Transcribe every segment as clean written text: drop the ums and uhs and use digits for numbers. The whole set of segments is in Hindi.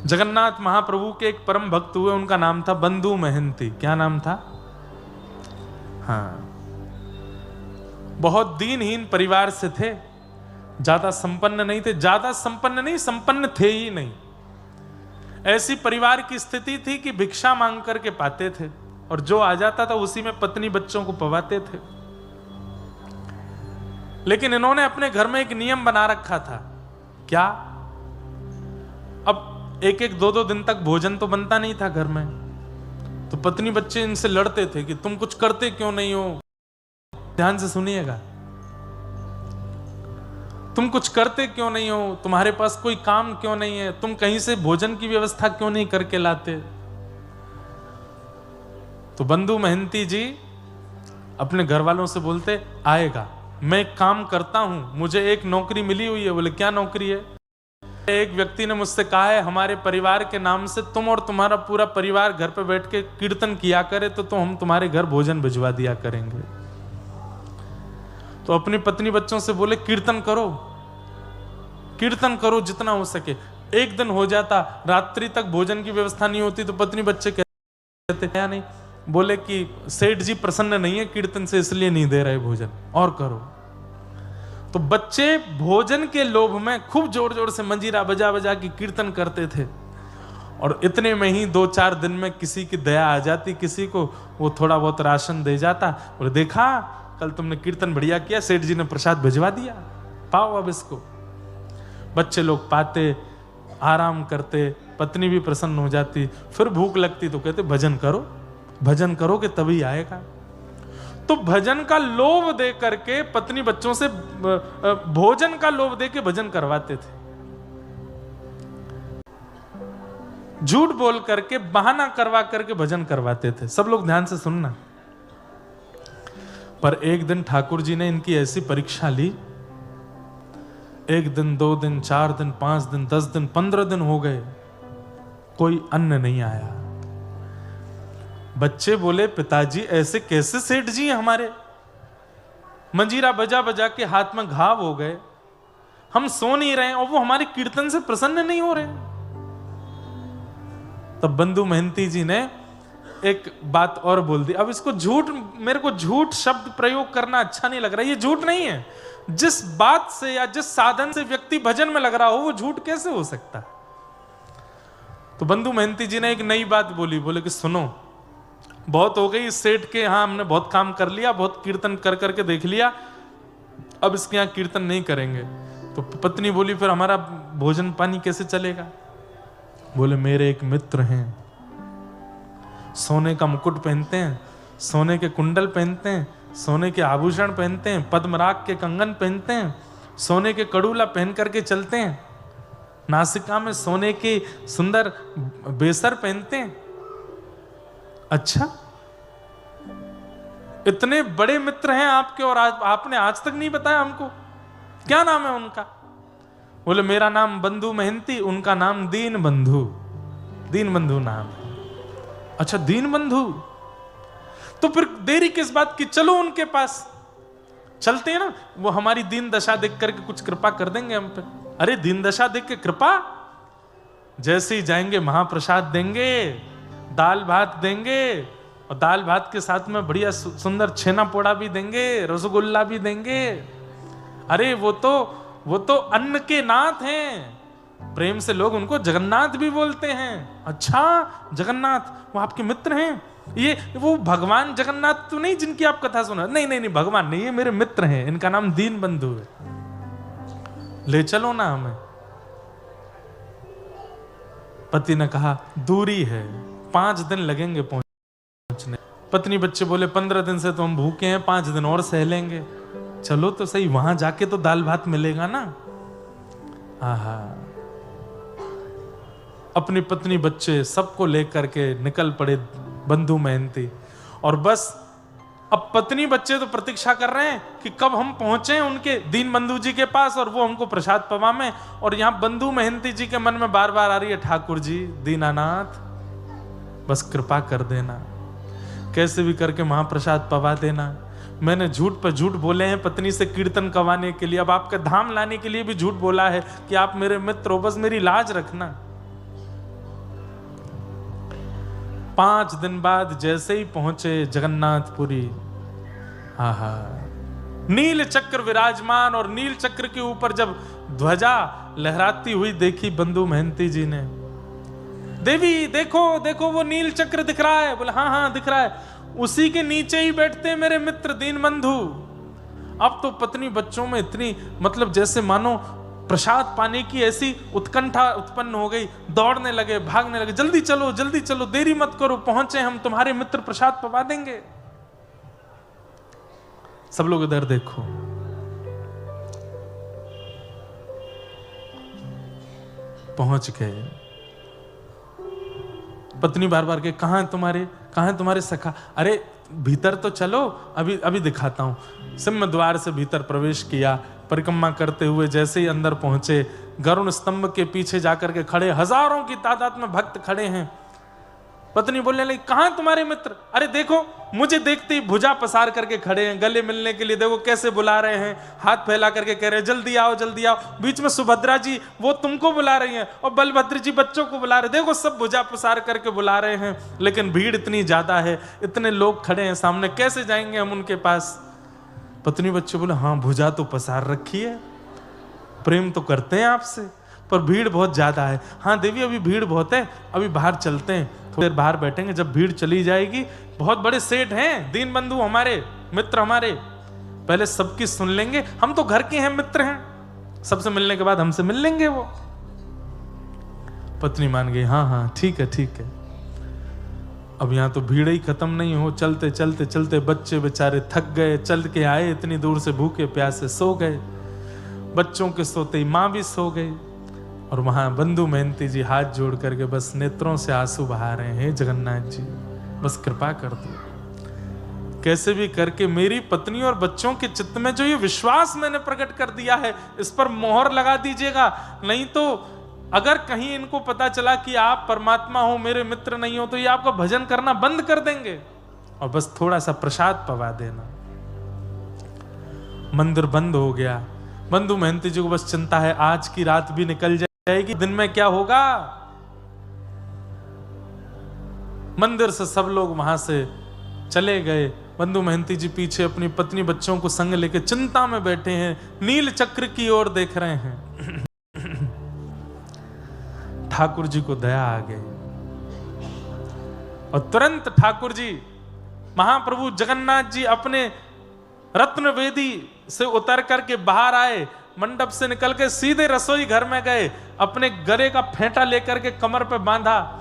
जगन्नाथ महाप्रभु के एक परम भक्त हुए, उनका नाम था बंधु महंती। क्या नाम था? हाँ, बहुत दीनहीन परिवार से थे, ज्यादा संपन्न नहीं थे, ज्यादा संपन्न नहीं, संपन्न थे ही नहीं। ऐसी परिवार की स्थिति थी कि भिक्षा मांग करके पाते थे, और जो आ जाता था उसी में पत्नी बच्चों को पवाते थे। लेकिन इन्होंने अपने घर में एक नियम बना रखा था। क्या? अब एक एक दो दो दिन तक भोजन तो बनता नहीं था घर में, तो पत्नी बच्चे इनसे लड़ते थे कि तुम कुछ करते क्यों नहीं हो। ध्यान से सुनिएगा, तुम कुछ करते क्यों नहीं हो, तुम्हारे पास कोई काम क्यों नहीं है, तुम कहीं से भोजन की व्यवस्था क्यों नहीं करके लाते। तो बंधु महंती जी अपने घर वालों से बोलते, आएगा, मैं एक काम करता हूं, मुझे एक नौकरी मिली हुई है। बोले क्या नौकरी है? एक व्यक्ति ने मुझसे कहा है हमारे परिवार के नाम से तुम और तुम्हारा पूरा परिवार घर पे बैठ के कीर्तन किया करे तो हम तुम्हारे घर भोजन भिजवा दिया करेंगे। तो अपनी पत्नी बच्चों से बोले कीर्तन करो, कीर्तन करो जितना हो सके। एक दिन हो जाता, रात्रि तक भोजन की व्यवस्था नहीं होती, तो पत्नी बच्चे कहते क्या नहीं, बोले कि सेठ जी प्रसन्न नहीं है कीर्तन से, इसलिए नहीं दे रहे भोजन, और करो। तो बच्चे भोजन के लोभ में खूब जोर जोर से मंजीरा बजा बजा के कीर्तन करते थे, और इतने में ही 2-4 दिन में किसी की दया आ जाती, किसी को वो थोड़ा बहुत राशन दे जाता। बोले देखा कल तुमने कीर्तन बढ़िया किया, सेठ जी ने प्रसाद भिजवा दिया, पाओ अब इसको। बच्चे लोग पाते, आराम करते, पत्नी भी प्रसन्न हो जाती। फिर भूख लगती तो कहते भजन करो, भजन करोगे तभी आएगा। तो भजन का लोभ दे करके पत्नी बच्चों से भोजन का लोभ दे के भजन करवाते थे। झूठ बोल करके, बहाना करवा करके भजन करवाते थे। सब लोग ध्यान से सुनना। पर एक दिन ठाकुर जी ने इनकी ऐसी परीक्षा ली, 1 दिन 2 दिन 4 दिन 5 दिन 10 दिन 15 दिन हो गए, कोई अन्न नहीं आया। बच्चे बोले पिताजी ऐसे कैसे सेठ जी हैं हमारे, मंजीरा बजा बजा के हाथ में घाव हो गए, हम सो नहीं रहे और वो हमारे कीर्तन से प्रसन्न नहीं हो रहे। तब बंधु महंती जी ने एक बात और बोल दी। अब इसको झूठ, मेरे को झूठ शब्द प्रयोग करना अच्छा नहीं लग रहा, ये झूठ नहीं है। जिस बात से या जिस साधन से व्यक्ति भजन में लग रहा हो वो झूठ कैसे हो सकता। तो बंधु महंती जी ने एक नई बात बोली, बोले कि सुनो, बहुत हो गई इस सेठ के यहाँ, हमने बहुत काम कर लिया, बहुत कीर्तन कर करके देख लिया, अब इसके यहाँ कीर्तन नहीं करेंगे। तो पत्नी बोली फिर हमारा भोजन पानी कैसे चलेगा। बोले मेरे एक मित्र हैं, सोने का मुकुट पहनते हैं, सोने के कुंडल पहनते हैं, सोने के आभूषण पहनते हैं, पद्मराग के कंगन पहनते हैं, सोने के कड़ूला पहन करके चलते हैं, नासिका में सोने के सुंदर बेसर पहनते हैं। अच्छा, इतने बड़े मित्र हैं आपके और आपने आज तक नहीं बताया हमको, क्या नाम है उनका। बोले मेरा नाम बंधु महंती, उनका नाम दीन बंधु, दीन बंधु नाम है। अच्छा दीन बंधु, तो फिर देरी किस बात की, चलो उनके पास चलते हैं ना, वो हमारी दीन दशा देख करके कुछ कृपा कर देंगे हम पे। अरे दीन दशा देख के कृपा, जैसे ही जाएंगे महाप्रसाद देंगे, दाल भात देंगे, और दाल भात के साथ में बढ़िया सुंदर छेना पोड़ा भी देंगे, रसगुल्ला भी देंगे। अरे वो तो अन्न के नाथ हैं, प्रेम से लोग उनको जगन्नाथ भी बोलते हैं। अच्छा जगन्नाथ, वो आपके मित्र हैं, ये वो भगवान जगन्नाथ तो नहीं जिनकी आप कथा सुना। नहीं नहीं नहीं, भगवान नहीं, ये मेरे मित्र हैं, इनका नाम दीन बंधु है, ले चलो ना हमें। पति ने कहा दूरी है, 5 दिन लगेंगे पहुंचने। पत्नी बच्चे बोले 15 दिन से तो हम भूखे हैं, 5 दिन और सह लेंगे। चलो तो सही, वहां जाके तो दाल भात मिलेगा ना। आहा, अपनी पत्नी बच्चे सबको लेकर के निकल पड़े बंधु महंती। और बस अब पत्नी बच्चे तो प्रतीक्षा कर रहे हैं कि कब हम पहुंचे उनके दीन बंधु जी के पास और वो हमको प्रसाद पवाएं। और यहां बंधु महंती जी के मन में बार बार आ रही है, ठाकुर जी दीनानाथ बस कृपा कर देना, कैसे भी करके महाप्रसाद पवा देना। मैंने झूठ पर झूठ बोले हैं पत्नी से कीर्तन करवाने के लिए, अब आपका धाम लाने के लिए भी झूठ बोला है कि आप मेरे मित्र हो, बस मेरी लाज रखना। 5 दिन बाद जैसे ही पहुंचे जगन्नाथपुरी, आहा, नील चक्र विराजमान, और नील चक्र के ऊपर जब ध्वजा लहराती हुई देखी बंधु महंती जी ने, देवी देखो देखो वो नील चक्र दिख रहा है। बोले हाँ हाँ दिख रहा है, उसी के नीचे ही बैठते हैं मेरे मित्र दीनबंधु। अब तो पत्नी बच्चों में इतनी, मतलब जैसे मानो प्रसाद पाने की ऐसी उत्कंठा उत्पन्न हो गई, दौड़ने लगे, भागने लगे, जल्दी चलो, देरी मत करो, पहुंचे हम, तुम्हारे मित्र प्रसाद पवा देंगे। सब लोग इधर देखो, पहुंच गए। पत्नी बार बार के कहां है तुम्हारे सखा? अरे भीतर तो चलो, अभी दिखाता हूं। सिंह द्वार से भीतर प्रवेश किया, परिक्रमा करते हुए जैसे ही अंदर पहुंचे, गरुण स्तंभ के पीछे जाकर के खड़े, हजारों की तादाद में भक्त खड़े हैं। पत्नी बोलने लगी, कहां तुम्हारे मित्र? अरे देखो, मुझे देखते ही भुजा पसार करके खड़े हैं, गले मिलने के लिए, देखो कैसे बुला रहे हैं, हाथ फैला करके कह रहे हैं जल्दी आओ जल्दी आओ। बीच में सुभद्रा जी वो तुमको बुला रही हैं, और बलभद्र जी बच्चों को बुला रहे, देखो सब भुजा पसार करके बुला रहे हैं, लेकिन भीड़ इतनी ज्यादा है, इतने लोग खड़े हैं सामने, कैसे जाएंगे हम उनके पास? पत्नी बच्चे बोले, हाँ भुजा तो पसार रखी है, प्रेम तो करते हैं आपसे, पर भीड़ बहुत ज्यादा है। हाँ देवी अभी भीड़ बहुत है, अभी बाहर चलते हैं, थोड़ी देर बाहर बैठेंगे, जब भीड़ चली जाएगी, बहुत बड़े सेठ हैं दीनबंधु हमारे, मित्र हमारे, पहले सबकी सुन लेंगे, हम तो घर के हैं, मित्र हैं, सबसे मिलने के बाद हमसे मिल लेंगे वो। पत्नी मान गई, हाँ हाँ ठीक है। अब यहाँ तो भीड़ ही खत्म नहीं हो, चलते चलते चलते बच्चे बेचारे थक गए, चल के आए इतनी दूर से, भूखे प्यासे सो गए, बच्चों के सोते ही माँ भी सो गई, और वहां बंधु महंती जी हाथ जोड़ करके बस नेत्रों से आंसू बहा रहे हैं, जगन्नाथ जी बस कृपा कर दो, कैसे भी करके मेरी पत्नी और बच्चों के चित्त में जो ये विश्वास मैंने प्रकट कर दिया है, इस पर मोहर लगा दीजिएगा, नहीं तो अगर कहीं इनको पता चला कि आप परमात्मा हो, मेरे मित्र नहीं हो, तो ये आपका भजन करना बंद कर देंगे, और बस थोड़ा सा प्रसाद पवा देना। मंदिर बंद हो गया। बंधु महंती जी को बस चिंता है, आज की रात भी निकल जाएगी, दिन में क्या होगा। मंदिर से सब लोग वहां से चले गए, बंधु महंती जी पीछे अपनी पत्नी बच्चों को संग लेके चिंता में बैठे हैं, नील चक्र की ओर देख रहे हैं। ठाकुर जी को दया आ गई, और तुरंत ठाकुर जी, महाप्रभु जगन्नाथ जी अपने रत्न वेदी से उतर करके बाहर आए, मंडप से निकल के सीधे रसोई घर में गए, अपने गले का फेंटा लेकर के कमर पे बांधा,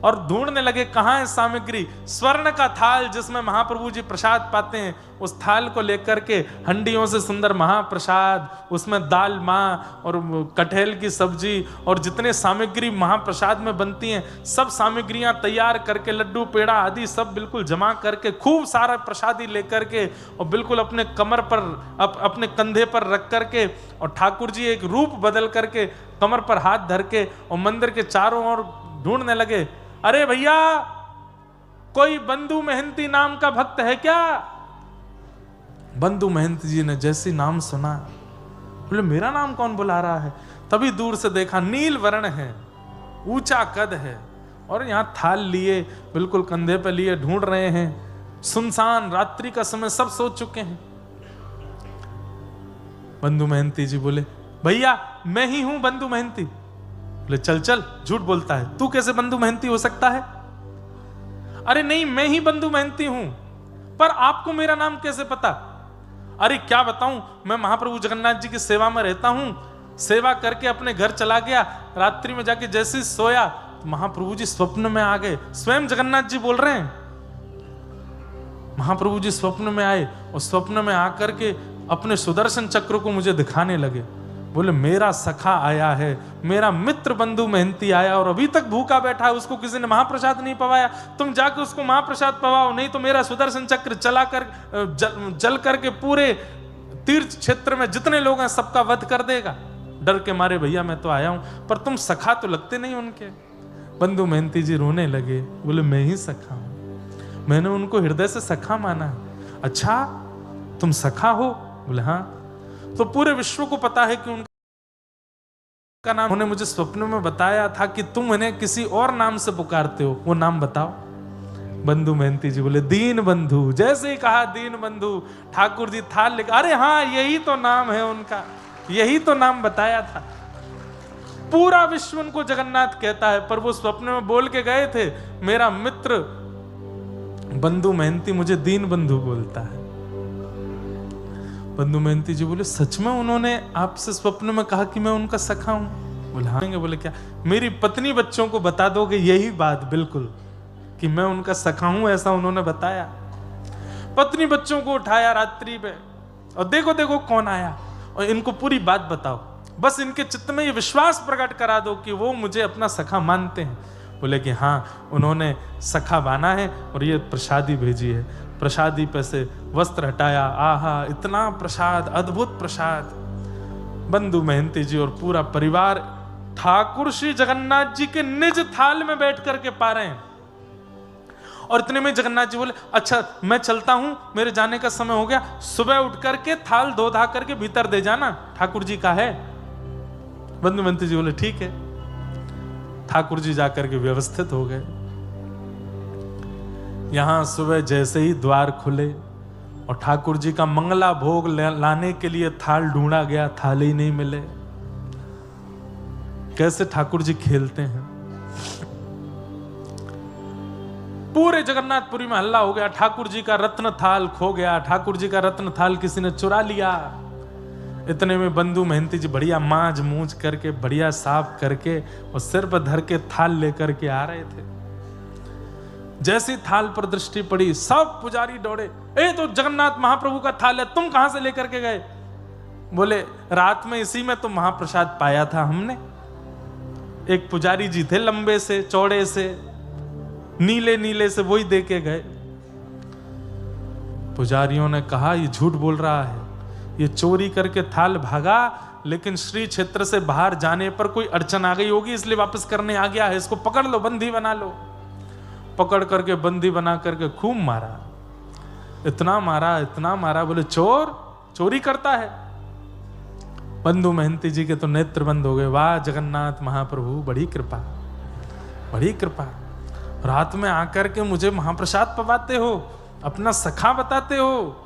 और ढूंढने लगे कहां है सामग्री। स्वर्ण का थाल जिसमें महाप्रभु जी प्रसाद पाते हैं, उस थाल को लेकर के हंडियों से सुंदर महाप्रसाद, उसमें दाल माँ और कटहल की सब्जी और जितने सामग्री महाप्रसाद में बनती हैं, सब सामग्रियां तैयार करके, लड्डू पेड़ा आदि सब बिल्कुल जमा करके, खूब सारा प्रसादी लेकर के, और बिल्कुल अपने कमर पर अपने कंधे पर रख करके, और ठाकुर जी एक रूप बदल करके कमर पर हाथ धर के, और मंदिर के चारों ओर ढूंढने लगे, अरे भैया कोई बंधु महंती नाम का भक्त है क्या? बंधु महंती जी ने जैसे नाम सुना, बोले मेरा नाम कौन बुला रहा है? तभी दूर से देखा, नील वर्ण है, ऊंचा कद है, और यहां थाल लिए, बिल्कुल कंधे पे लिए ढूंढ रहे हैं। सुनसान रात्रि का समय, सब सो चुके हैं। बंधु महंती जी बोले, भैया मैं ही हूं बंधु महंती। बोले चल चल, झूठ बोलता है, तू कैसे बंधु महंती हो सकता है? अरे नहीं, मैं ही बंधु महंती हूं, पर आपको मेरा नाम कैसे पता? अरे क्या बताऊं, मैं महाप्रभु जगन्नाथ जी की सेवा में रहता हूं, सेवा करके अपने घर चला गया, रात्रि में जाके जैसे ही सोया तो महाप्रभु जी स्वप्न में आ गए। स्वयं जगन्नाथ जी बोल रहे हैं, महाप्रभु जी स्वप्न में आए, और स्वप्न में आकर के अपने सुदर्शन चक्र को मुझे दिखाने लगे। बोले मेरा सखा आया है, मेरा मित्र बंधु महंती आया, और अभी तक भूखा बैठा है, उसको किसी ने महाप्रसाद नहीं पवाया, तुम जाके उसको महाप्रसाद पवाओ, नहीं तो मेरा सुदर्शन चक्र चला कर जल करके पूरे तीर्थ क्षेत्र में जितने लोग हैं सबका वध कर देगा। डर के मारे भैया मैं तो आया हूं, पर तुम सखा तो लगते नहीं उनके। बंधु महंती जी रोने लगे, बोले मैं ही सखा हूं, मैंने उनको हृदय से सखा माना है। अच्छा तुम सखा हो? बोले हाँ। तो पूरे विश्व को पता है कि उनका नाम, उन्होंने मुझे स्वप्न में बताया था कि तुम उन्हें किसी और नाम से पुकारते हो, वो नाम बताओ। बंधु मेहंती जी बोले दीन बंधु। जैसे ही कहा दीन बंधु, ठाकुर जी थाल लेकर, अरे हाँ यही तो नाम है उनका, यही तो नाम बताया था। पूरा विश्व उनको जगन्नाथ कहता है, पर वो स्वप्न में बोल के गए थे मेरा मित्र बंधु मेहंती मुझे दीन बंधु बोलता है। बंधु मेहंती जी बोले सच में उन्होंने आपसे स्वप्न में कहा कि मैं उनका सखा हूं? बोले हाँ। बोले क्या मेरी पत्नी बच्चों को बता दोगे यही बात बिल्कुल कि मैं उनका सखा हूं, ऐसा उन्होंने बताया। पत्नी बच्चों को उठाया रात्रि में और देखो देखो कौन आया, और इनको पूरी बात बताओ, बस इनके चित्त में ये विश्वास प्रकट करा दो कि वो मुझे अपना सखा मानते हैं। बोले कि हाँ उन्होंने सखा माना है और ये प्रसादी भेजी है। प्रसादी पे से वस्त्र हटाया, आहा इतना प्रसाद, अद्भुत प्रसाद। बंधु मेहंती जी और पूरा परिवार ठाकुर श्री जगन्नाथ जी के निज थाल में बैठ करके पा रहे हैं। और इतने में जगन्नाथ जी बोले अच्छा मैं चलता हूं, मेरे जाने का समय हो गया, सुबह उठ करके थाल धो धा करके भीतर दे जाना, ठाकुर जी का है। बंधु मेहंती जी बोले ठीक है। ठाकुर जी जाकर के व्यवस्थित हो गए। यहां सुबह जैसे ही द्वार खुले और ठाकुर जी का मंगला भोग लाने के लिए थाल ढूंढा गया, थाल ही नहीं मिले। कैसे ठाकुर जी खेलते हैं। पूरे जगन्नाथपुरी में हल्ला हो गया, ठाकुर जी का रत्न थाल खो गया, ठाकुर जी का रत्न थाल किसी ने चुरा लिया। इतने में बंधु मेहंती जी बढ़िया मांज मूंज करके बढ़िया साफ करके और सिर पर धर के थाल लेकर के आ रहे थे। जैसी थाल पर दृष्टि पड़ी सब पुजारी दौड़े, ए तो जगन्नाथ महाप्रभु का थाल है, तुम कहां से लेकर के गए? बोले रात में इसी में तो महाप्रसाद पाया था हमने। एक पुजारी जी थे लंबे से चौड़े से नीले नीले से, वही दे के गए। पुजारियों ने कहा ये झूठ बोल रहा है, ये चोरी करके थाल भागा, लेकिन श्री क्षेत्र से बाहर जाने पर कोई अड़चन आ गई होगी इसलिए वापस करने आ गया है, इसको पकड़ लो, बंदी बना लो। पकड़ करके बंदी बना करके खूब मारा, इतना मारा, बोले चोर चोरी करता है। बंधु मेहंती जी के तो नेत्र बंद हो गए। वाह जगन्नाथ महाप्रभु, बड़ी कृपा, बड़ी कृपा। रात में आकर के मुझे महाप्रसाद पवाते हो, अपना सखा बताते हो,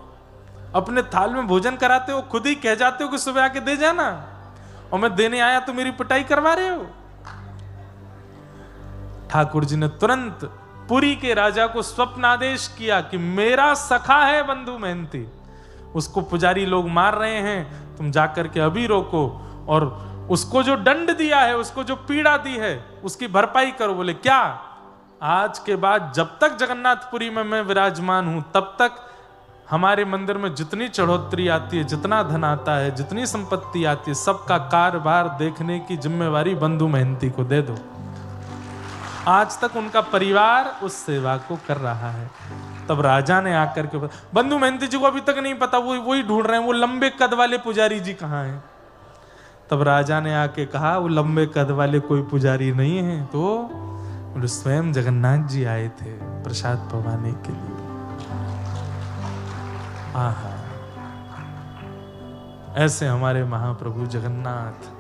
अपने थाल में भोजन कराते हो, खुद ही कह जाते हो कि सुबह आके दे जाना, और मैं देने आया तो मेरी पिटाई करवा रहे हो। ठाकुर जी ने तुरंत पुरी के राजा को स्वप्न आदेश किया कि मेरा सखा है बंधु मेहंती, उसको पुजारी लोग मार रहे हैं, तुम जाकर के अभी रोको और उसको जो दंड दिया है, उसको जो पीड़ा दी है, उसकी भरपाई करो। बोले क्या? आज के बाद जब तक जगन्नाथपुरी में मैं विराजमान हूं तब तक हमारे मंदिर में जितनी चढ़ोतरी आती है, जितना धन आता है, जितनी संपत्ति आती है, सबका कारोबार देखने की जिम्मेवारी बंधु मेहंती को दे दो। आज तक उनका परिवार उस सेवा को कर रहा है। तब राजा ने आकर के, बंधु मेहंती जी को अभी तक नहीं पता, वो वही ढूंढ रहे हैं वो लंबे कद वाले पुजारी जी कहाँ हैं। तब राजा ने आके कहा वो लंबे कद वाले कोई पुजारी नहीं है, तो स्वयं जगन्नाथ जी आए थे प्रसाद पवाने के लिए। आहा, ऐसे हमारे महाप्रभु जगन्नाथ